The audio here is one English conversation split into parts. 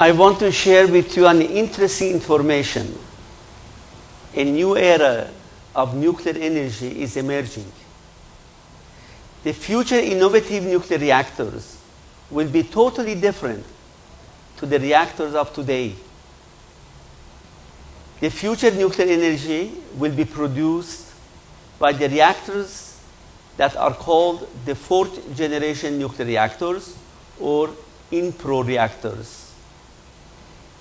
I want to share with you an interesting information. A new era of nuclear energy is emerging. The future innovative nuclear reactors will be totally different to the reactors of today. The future nuclear energy will be produced by the reactors that are called the fourth generation nuclear reactors or in-pro reactors.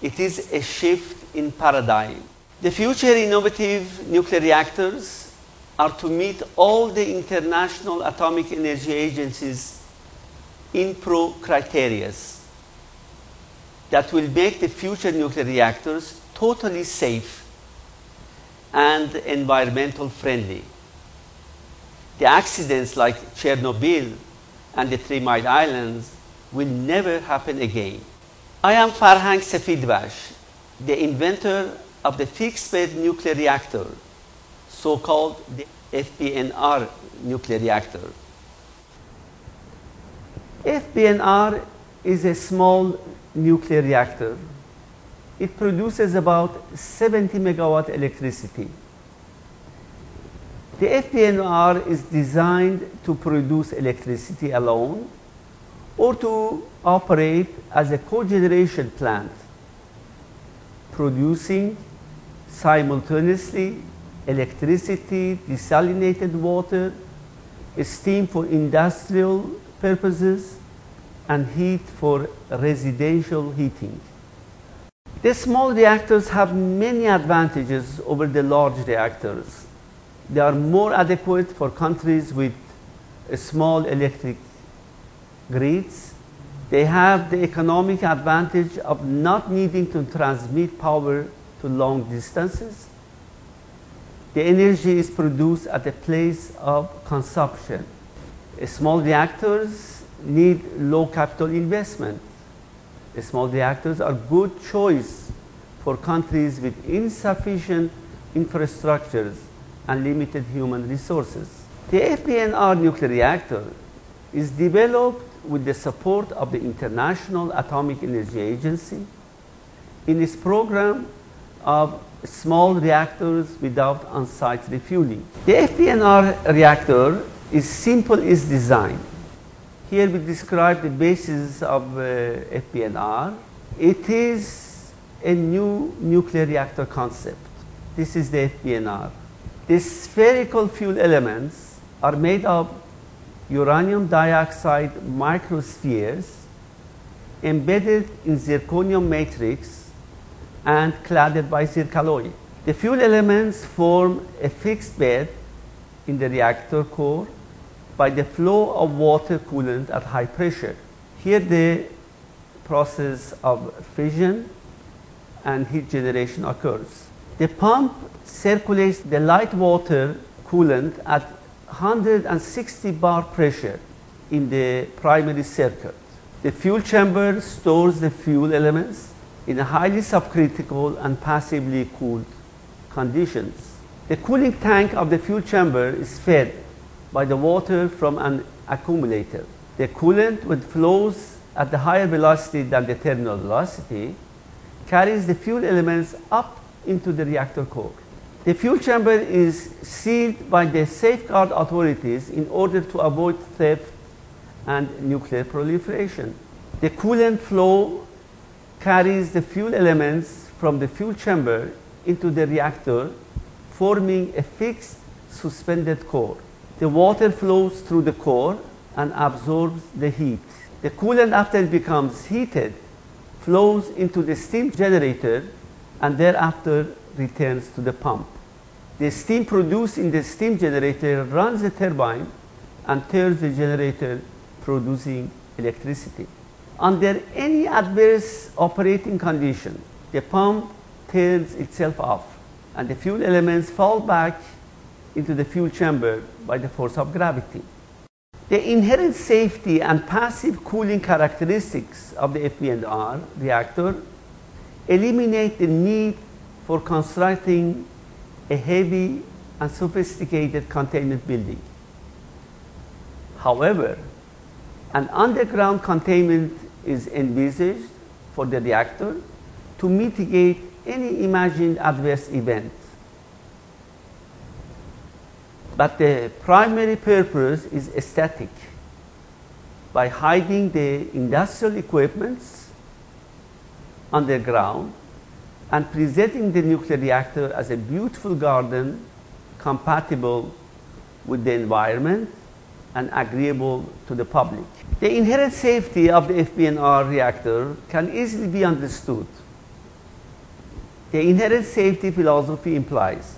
It is a shift in paradigm. The future innovative nuclear reactors are to meet all the International Atomic Energy Agency's in-pro criteria that will make the future nuclear reactors totally safe and environmental friendly. The accidents like Chernobyl and the 3 Mile Islands will never happen again. I am Farhang Safidbash, the inventor of the fixed-bed nuclear reactor, so-called the FBNR nuclear reactor. FBNR is a small nuclear reactor. It produces about 70 megawatt electricity. The FBNR is designed to produce electricity alone or to operate as a cogeneration plant, producing simultaneously electricity, desalinated water, steam for industrial purposes, and heat for residential heating. The small reactors have many advantages over the large reactors. They are more adequate for countries with small electric grids. They have the economic advantage of not needing to transmit power to long distances. The energy is produced at the place of consumption. Small reactors need low capital investment. Small reactors are good choice for countries with insufficient infrastructures and limited human resources. The FBNR nuclear reactor is developed with the support of the International Atomic Energy Agency in its program of small reactors without on-site refueling. The FBNR reactor is simple in design. Here we describe the basis of FBNR. It is a new nuclear reactor concept. This is the FBNR. The spherical fuel elements are made of uranium dioxide microspheres embedded in zirconium matrix and cladded by zircaloy. The fuel elements form a fixed bed in the reactor core by the flow of water coolant at high pressure. Here the process of fission and heat generation occurs. The pump circulates the light water coolant at 160 bar pressure in the primary circuit. The fuel chamber stores the fuel elements in a highly subcritical and passively cooled conditions. The cooling tank of the fuel chamber is fed by the water from an accumulator. The coolant, which flows at the higher velocity than the terminal velocity, carries the fuel elements up into the reactor core. The fuel chamber is sealed by the safeguard authorities in order to avoid theft and nuclear proliferation. The coolant flow carries the fuel elements from the fuel chamber into the reactor, forming a fixed suspended core. The water flows through the core and absorbs the heat. The coolant, after it becomes heated, flows into the steam generator and thereafter returns to the pump. The steam produced in the steam generator runs the turbine and turns the generator, producing electricity. Under any adverse operating condition, the pump turns itself off and the fuel elements fall back into the fuel chamber by the force of gravity. The inherent safety and passive cooling characteristics of the FBNR reactor eliminate the need for constructing a heavy and sophisticated containment building. However, an underground containment is envisaged for the reactor to mitigate any imagined adverse event. But the primary purpose is aesthetic. By hiding the industrial equipments underground and presenting the nuclear reactor as a beautiful garden compatible with the environment and agreeable to the public. The inherent safety of the FBNR reactor can easily be understood. The inherent safety philosophy implies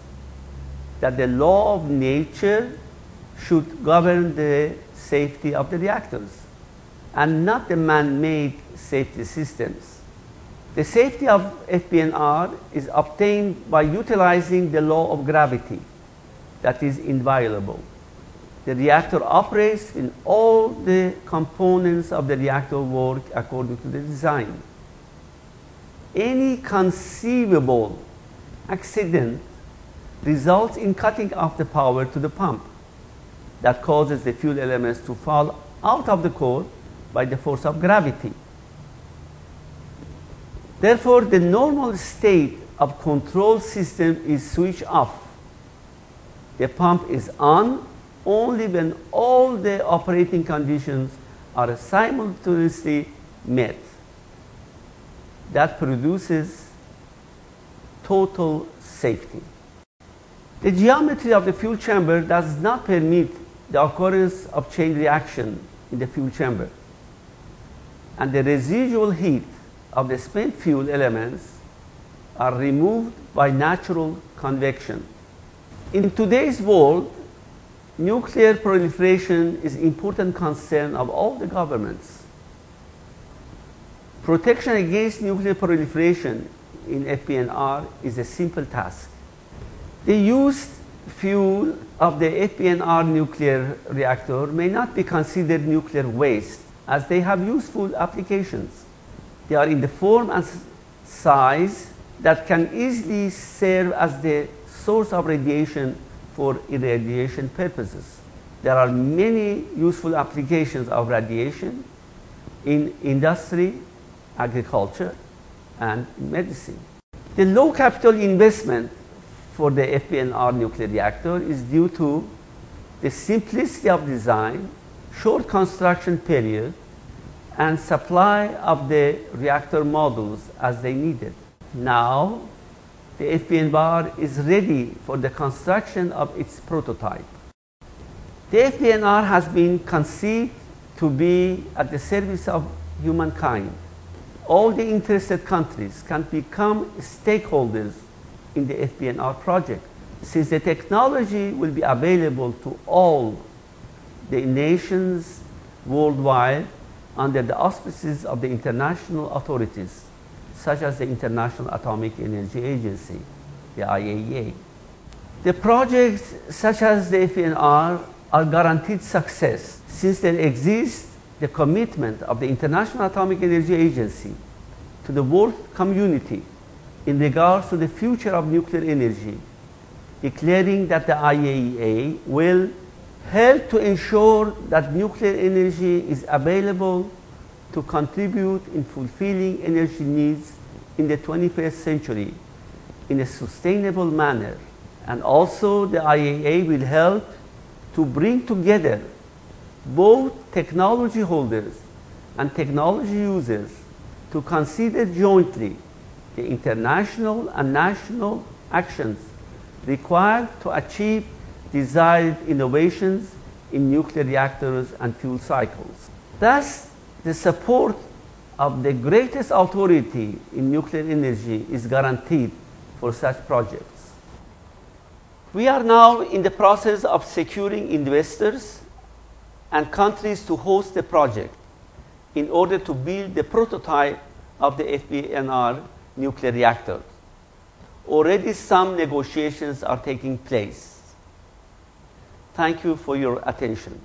that the law of nature should govern the safety of the reactors and not the man-made safety systems. The safety of FBNR is obtained by utilizing the law of gravity that is inviolable. The reactor operates when all the components of the reactor work according to the design. Any conceivable accident results in cutting off the power to the pump that causes the fuel elements to fall out of the core by the force of gravity. Therefore, the normal state of control system is switched off. The pump is on only when all the operating conditions are simultaneously met. That produces total safety. The geometry of the fuel chamber does not permit the occurrence of chain reaction in the fuel chamber, and the residual heat of the spent fuel elements are removed by natural convection. In today's world, nuclear proliferation is an important concern of all the governments. Protection against nuclear proliferation in FBNR is a simple task. The used fuel of the FBNR nuclear reactor may not be considered nuclear waste, as they have useful applications. They are in the form and size that can easily serve as the source of radiation for irradiation purposes. There are many useful applications of radiation in industry, agriculture, and medicine. The low capital investment for the FBNR nuclear reactor is due to the simplicity of design, short construction period, and supply of the reactor modules as they needed. Now, the FBNR is ready for the construction of its prototype. The FBNR has been conceived to be at the service of humankind. All the interested countries can become stakeholders in the FBNR project, since the technology will be available to all the nations worldwide under the auspices of the international authorities, such as the International Atomic Energy Agency, the IAEA. The projects such as the FBNR are guaranteed success, since there exists the commitment of the International Atomic Energy Agency to the world community in regards to the future of nuclear energy, declaring that the IAEA will help to ensure that nuclear energy is available to contribute in fulfilling energy needs in the 21st century in a sustainable manner. And also the IAEA will help to bring together both technology holders and technology users to consider jointly the international and national actions required to achieve desired innovations in nuclear reactors and fuel cycles. Thus, the support of the greatest authority in nuclear energy is guaranteed for such projects. We are now in the process of securing investors and countries to host the project in order to build the prototype of the FBNR nuclear reactor. Already some negotiations are taking place. Thank you for your attention.